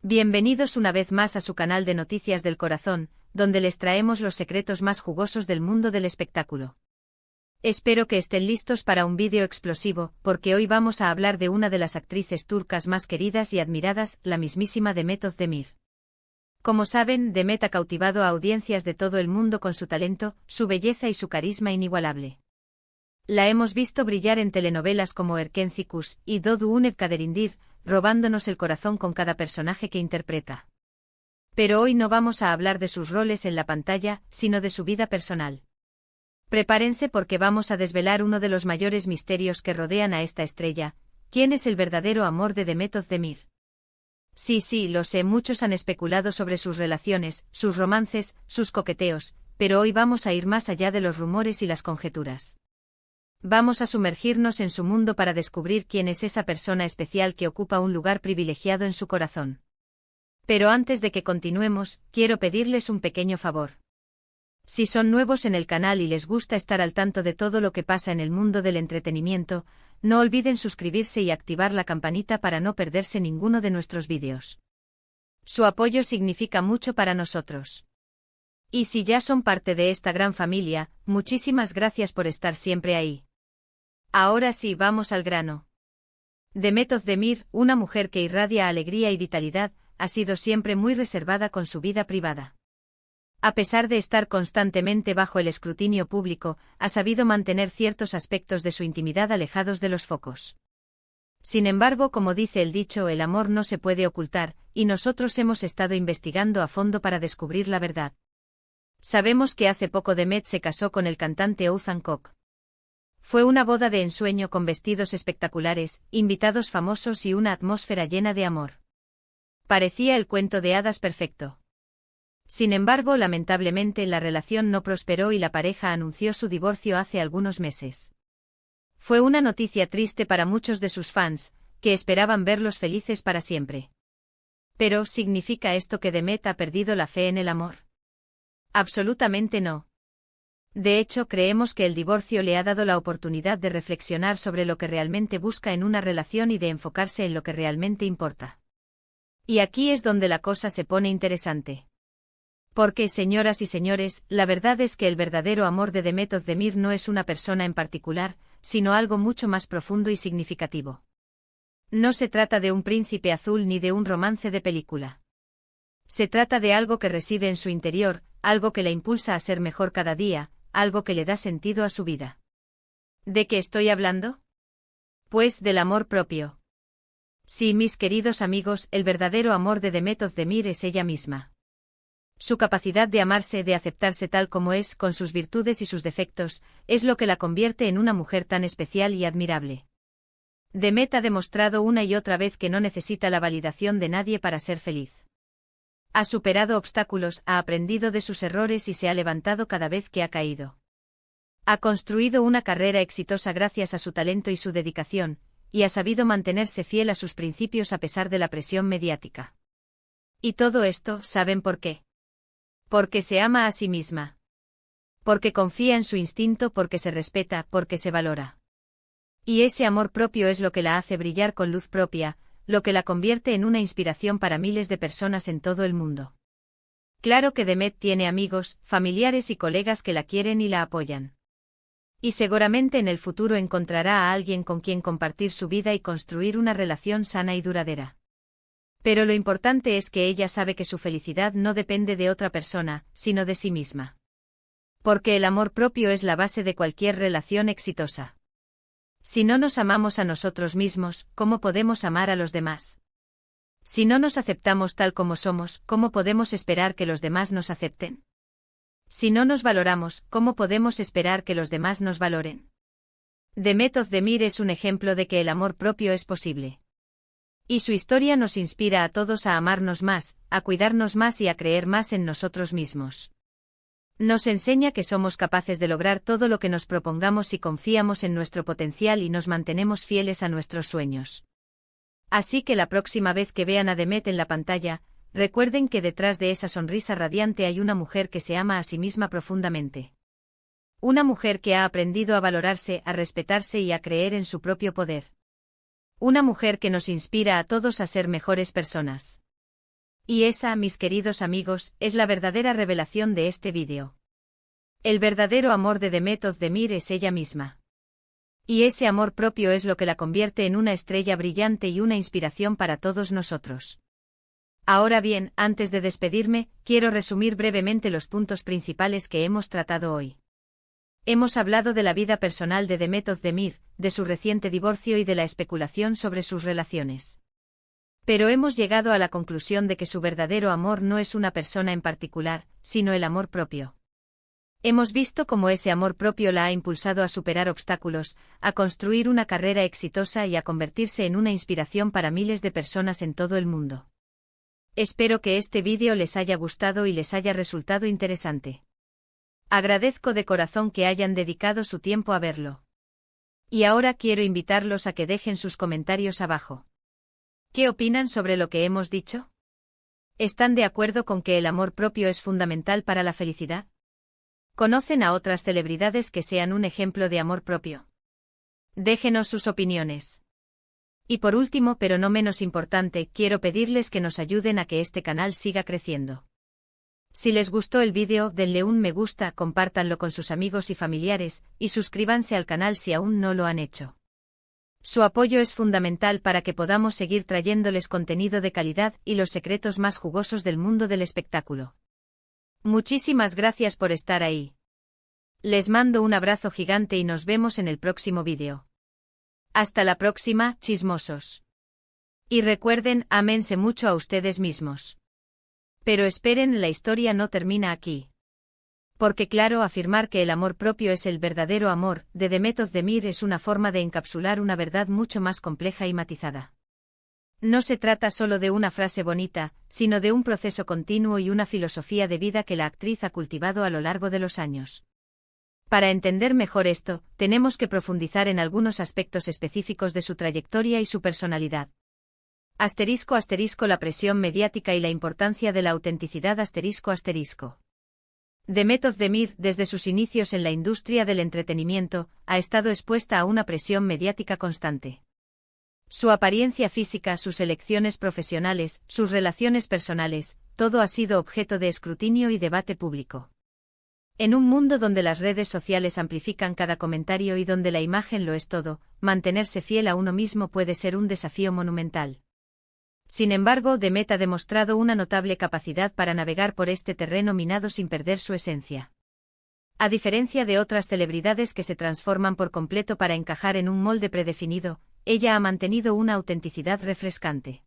Bienvenidos una vez más a su canal de Noticias del Corazón, donde les traemos los secretos más jugosos del mundo del espectáculo. Espero que estén listos para un vídeo explosivo, porque hoy vamos a hablar de una de las actrices turcas más queridas y admiradas, la mismísima Demet Özdemir. Como saben, Demet ha cautivado a audiencias de todo el mundo con su talento, su belleza y su carisma inigualable. La hemos visto brillar en telenovelas como Erken Cikus y Doğu Unep Kaderindir, robándonos el corazón con cada personaje que interpreta. Pero hoy no vamos a hablar de sus roles en la pantalla, sino de su vida personal. Prepárense porque vamos a desvelar uno de los mayores misterios que rodean a esta estrella: ¿quién es el verdadero amor de Demet Özdemir? Sí, lo sé, muchos han especulado sobre sus relaciones, sus romances, sus coqueteos, pero hoy vamos a ir más allá de los rumores y las conjeturas. Vamos a sumergirnos en su mundo para descubrir quién es esa persona especial que ocupa un lugar privilegiado en su corazón. Pero antes de que continuemos, quiero pedirles un pequeño favor. Si son nuevos en el canal y les gusta estar al tanto de todo lo que pasa en el mundo del entretenimiento, no olviden suscribirse y activar la campanita para no perderse ninguno de nuestros vídeos. Su apoyo significa mucho para nosotros. Y si ya son parte de esta gran familia, muchísimas gracias por estar siempre ahí. Ahora sí, vamos al grano. Demet Özdemir, una mujer que irradia alegría y vitalidad, ha sido siempre muy reservada con su vida privada. A pesar de estar constantemente bajo el escrutinio público, ha sabido mantener ciertos aspectos de su intimidad alejados de los focos. Sin embargo, como dice el dicho, el amor no se puede ocultar, y nosotros hemos estado investigando a fondo para descubrir la verdad. Sabemos que hace poco Demet se casó con el cantante Oğuzhan Koç. Fue una boda de ensueño con vestidos espectaculares, invitados famosos y una atmósfera llena de amor. Parecía el cuento de hadas perfecto. Sin embargo, lamentablemente la relación no prosperó y la pareja anunció su divorcio hace algunos meses. Fue una noticia triste para muchos de sus fans, que esperaban verlos felices para siempre. Pero, ¿significa esto que Demet ha perdido la fe en el amor? Absolutamente no. De hecho, creemos que el divorcio le ha dado la oportunidad de reflexionar sobre lo que realmente busca en una relación y de enfocarse en lo que realmente importa. Y aquí es donde la cosa se pone interesante. Porque, señoras y señores, la verdad es que el verdadero amor de Demet Özdemir no es una persona en particular, sino algo mucho más profundo y significativo. No se trata de un príncipe azul ni de un romance de película. Se trata de algo que reside en su interior, algo que la impulsa a ser mejor cada día, algo que le da sentido a su vida. ¿De qué estoy hablando? Pues del amor propio. Sí, mis queridos amigos, el verdadero amor de Demet Özdemir es ella misma. Su capacidad de amarse, de aceptarse tal como es, con sus virtudes y sus defectos, es lo que la convierte en una mujer tan especial y admirable. Demet ha demostrado una y otra vez que no necesita la validación de nadie para ser feliz. Ha superado obstáculos, ha aprendido de sus errores y se ha levantado cada vez que ha caído. Ha construido una carrera exitosa gracias a su talento y su dedicación, y ha sabido mantenerse fiel a sus principios a pesar de la presión mediática. Y todo esto, ¿saben por qué? Porque se ama a sí misma. Porque confía en su instinto, porque se respeta, porque se valora. Y ese amor propio es lo que la hace brillar con luz propia, lo que la convierte en una inspiración para miles de personas en todo el mundo. Claro que Demet tiene amigos, familiares y colegas que la quieren y la apoyan. Y seguramente en el futuro encontrará a alguien con quien compartir su vida y construir una relación sana y duradera. Pero lo importante es que ella sabe que su felicidad no depende de otra persona, sino de sí misma. Porque el amor propio es la base de cualquier relación exitosa. Si no nos amamos a nosotros mismos, ¿cómo podemos amar a los demás? Si no nos aceptamos tal como somos, ¿cómo podemos esperar que los demás nos acepten? Si no nos valoramos, ¿cómo podemos esperar que los demás nos valoren? Demet Özdemir es un ejemplo de que el amor propio es posible. Y su historia nos inspira a todos a amarnos más, a cuidarnos más y a creer más en nosotros mismos. Nos enseña que somos capaces de lograr todo lo que nos propongamos si confiamos en nuestro potencial y nos mantenemos fieles a nuestros sueños. Así que la próxima vez que vean a Demet en la pantalla, recuerden que detrás de esa sonrisa radiante hay una mujer que se ama a sí misma profundamente. Una mujer que ha aprendido a valorarse, a respetarse y a creer en su propio poder. Una mujer que nos inspira a todos a ser mejores personas. Y esa, mis queridos amigos, es la verdadera revelación de este vídeo. El verdadero amor de Demet Özdemir es ella misma. Y ese amor propio es lo que la convierte en una estrella brillante y una inspiración para todos nosotros. Ahora bien, antes de despedirme, quiero resumir brevemente los puntos principales que hemos tratado hoy. Hemos hablado de la vida personal de Demet Özdemir, de su reciente divorcio y de la especulación sobre sus relaciones. Pero hemos llegado a la conclusión de que su verdadero amor no es una persona en particular, sino el amor propio. Hemos visto cómo ese amor propio la ha impulsado a superar obstáculos, a construir una carrera exitosa y a convertirse en una inspiración para miles de personas en todo el mundo. Espero que este vídeo les haya gustado y les haya resultado interesante. Agradezco de corazón que hayan dedicado su tiempo a verlo. Y ahora quiero invitarlos a que dejen sus comentarios abajo. ¿Qué opinan sobre lo que hemos dicho? ¿Están de acuerdo con que el amor propio es fundamental para la felicidad? ¿Conocen a otras celebridades que sean un ejemplo de amor propio? Déjenos sus opiniones. Y por último, pero no menos importante, quiero pedirles que nos ayuden a que este canal siga creciendo. Si les gustó el vídeo, denle un me gusta, compártanlo con sus amigos y familiares, y suscríbanse al canal si aún no lo han hecho. Su apoyo es fundamental para que podamos seguir trayéndoles contenido de calidad y los secretos más jugosos del mundo del espectáculo. Muchísimas gracias por estar ahí. Les mando un abrazo gigante y nos vemos en el próximo vídeo. Hasta la próxima, chismosos. Y recuerden, ámense mucho a ustedes mismos. Pero esperen, la historia no termina aquí. Porque claro, afirmar que el amor propio es el verdadero amor, de Demet Özdemir es una forma de encapsular una verdad mucho más compleja y matizada. No se trata solo de una frase bonita, sino de un proceso continuo y una filosofía de vida que la actriz ha cultivado a lo largo de los años. Para entender mejor esto, tenemos que profundizar en algunos aspectos específicos de su trayectoria y su personalidad. *** La presión mediática y la importancia de la autenticidad ***. Demet Özdemir, desde sus inicios en la industria del entretenimiento, ha estado expuesta a una presión mediática constante. Su apariencia física, sus elecciones profesionales, sus relaciones personales, todo ha sido objeto de escrutinio y debate público. En un mundo donde las redes sociales amplifican cada comentario y donde la imagen lo es todo, mantenerse fiel a uno mismo puede ser un desafío monumental. Sin embargo, Demet ha demostrado una notable capacidad para navegar por este terreno minado sin perder su esencia. A diferencia de otras celebridades que se transforman por completo para encajar en un molde predefinido, ella ha mantenido una autenticidad refrescante.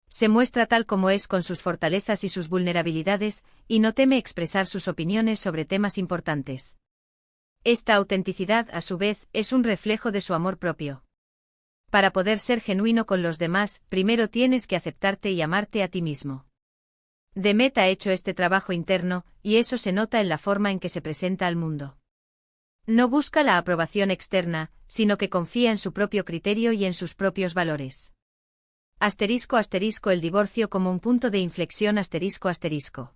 Se muestra tal como es con sus fortalezas y sus vulnerabilidades, y no teme expresar sus opiniones sobre temas importantes. Esta autenticidad, a su vez, es un reflejo de su amor propio. Para poder ser genuino con los demás, primero tienes que aceptarte y amarte a ti mismo. Demet ha hecho este trabajo interno, y eso se nota en la forma en que se presenta al mundo. No busca la aprobación externa, sino que confía en su propio criterio y en sus propios valores. *** El divorcio como un punto de inflexión ***.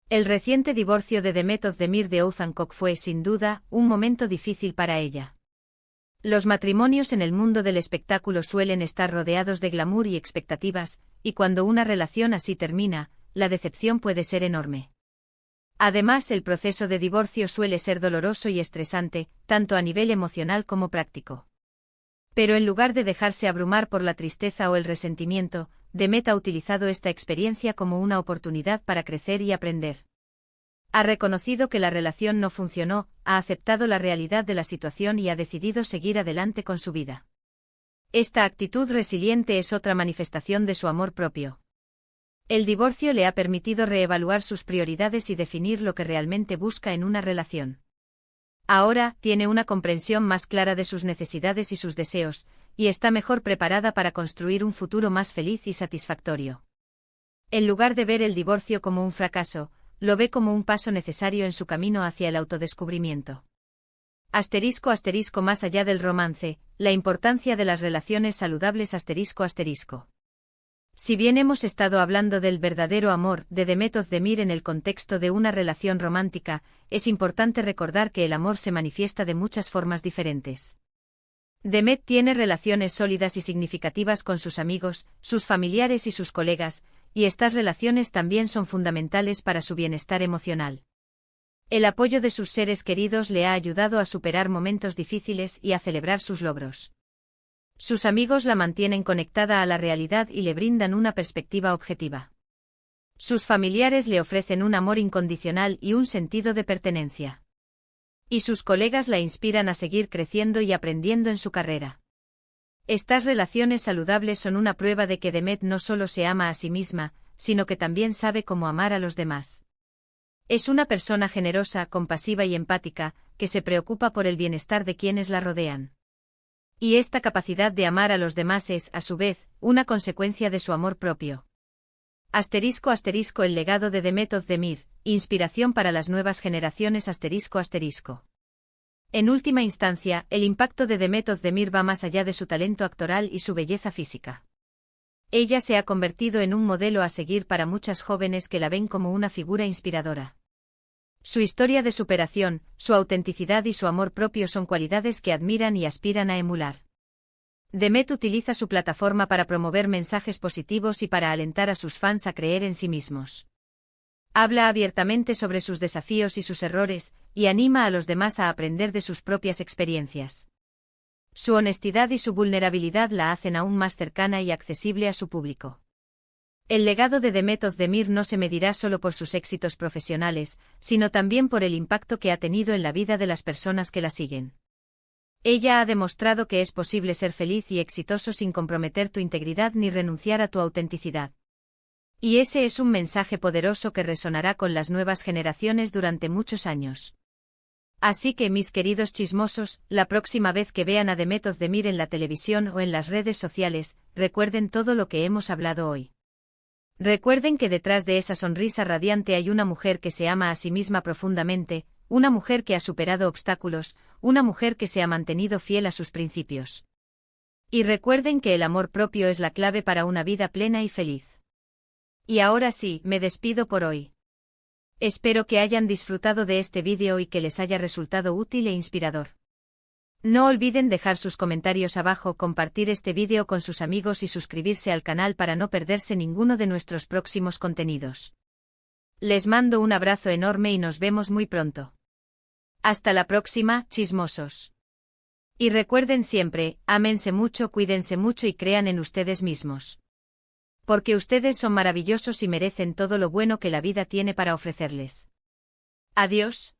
El reciente divorcio de Demet Özdemir de Oğuzhan Koç fue, sin duda, un momento difícil para ella. Los matrimonios en el mundo del espectáculo suelen estar rodeados de glamour y expectativas, y cuando una relación así termina, la decepción puede ser enorme. Además, el proceso de divorcio suele ser doloroso y estresante, tanto a nivel emocional como práctico. Pero en lugar de dejarse abrumar por la tristeza o el resentimiento, Demet ha utilizado esta experiencia como una oportunidad para crecer y aprender. Ha reconocido que la relación no funcionó, ha aceptado la realidad de la situación y ha decidido seguir adelante con su vida. Esta actitud resiliente es otra manifestación de su amor propio. El divorcio le ha permitido reevaluar sus prioridades y definir lo que realmente busca en una relación. Ahora, tiene una comprensión más clara de sus necesidades y sus deseos, y está mejor preparada para construir un futuro más feliz y satisfactorio. En lugar de ver el divorcio como un fracaso, lo ve como un paso necesario en su camino hacia el autodescubrimiento. *** Más allá del romance, la importancia de las relaciones saludables ***. Si bien hemos estado hablando del verdadero amor de Demet Özdemir en el contexto de una relación romántica, es importante recordar que el amor se manifiesta de muchas formas diferentes. Demet tiene relaciones sólidas y significativas con sus amigos, sus familiares y sus colegas, y estas relaciones también son fundamentales para su bienestar emocional. El apoyo de sus seres queridos le ha ayudado a superar momentos difíciles y a celebrar sus logros. Sus amigos la mantienen conectada a la realidad y le brindan una perspectiva objetiva. Sus familiares le ofrecen un amor incondicional y un sentido de pertenencia. Y sus colegas la inspiran a seguir creciendo y aprendiendo en su carrera. Estas relaciones saludables son una prueba de que Demet no solo se ama a sí misma, sino que también sabe cómo amar a los demás. Es una persona generosa, compasiva y empática, que se preocupa por el bienestar de quienes la rodean. Y esta capacidad de amar a los demás es, a su vez, una consecuencia de su amor propio. *** El legado de Demet Özdemir, inspiración para las nuevas generaciones ***. En última instancia, el impacto de Demet Özdemir va más allá de su talento actoral y su belleza física. Ella se ha convertido en un modelo a seguir para muchas jóvenes que la ven como una figura inspiradora. Su historia de superación, su autenticidad y su amor propio son cualidades que admiran y aspiran a emular. Demet utiliza su plataforma para promover mensajes positivos y para alentar a sus fans a creer en sí mismos. Habla abiertamente sobre sus desafíos y sus errores, y anima a los demás a aprender de sus propias experiencias. Su honestidad y su vulnerabilidad la hacen aún más cercana y accesible a su público. El legado de Demet Özdemir no se medirá solo por sus éxitos profesionales, sino también por el impacto que ha tenido en la vida de las personas que la siguen. Ella ha demostrado que es posible ser feliz y exitoso sin comprometer tu integridad ni renunciar a tu autenticidad. Y ese es un mensaje poderoso que resonará con las nuevas generaciones durante muchos años. Así que, mis queridos chismosos, la próxima vez que vean a Demet Özdemir en la televisión o en las redes sociales, recuerden todo lo que hemos hablado hoy. Recuerden que detrás de esa sonrisa radiante hay una mujer que se ama a sí misma profundamente, una mujer que ha superado obstáculos, una mujer que se ha mantenido fiel a sus principios. Y recuerden que el amor propio es la clave para una vida plena y feliz. Y ahora sí, me despido por hoy. Espero que hayan disfrutado de este vídeo y que les haya resultado útil e inspirador. No olviden dejar sus comentarios abajo, compartir este vídeo con sus amigos y suscribirse al canal para no perderse ninguno de nuestros próximos contenidos. Les mando un abrazo enorme y nos vemos muy pronto. Hasta la próxima, chismosos. Y recuerden siempre, ámense mucho, cuídense mucho y crean en ustedes mismos. Porque ustedes son maravillosos y merecen todo lo bueno que la vida tiene para ofrecerles. Adiós.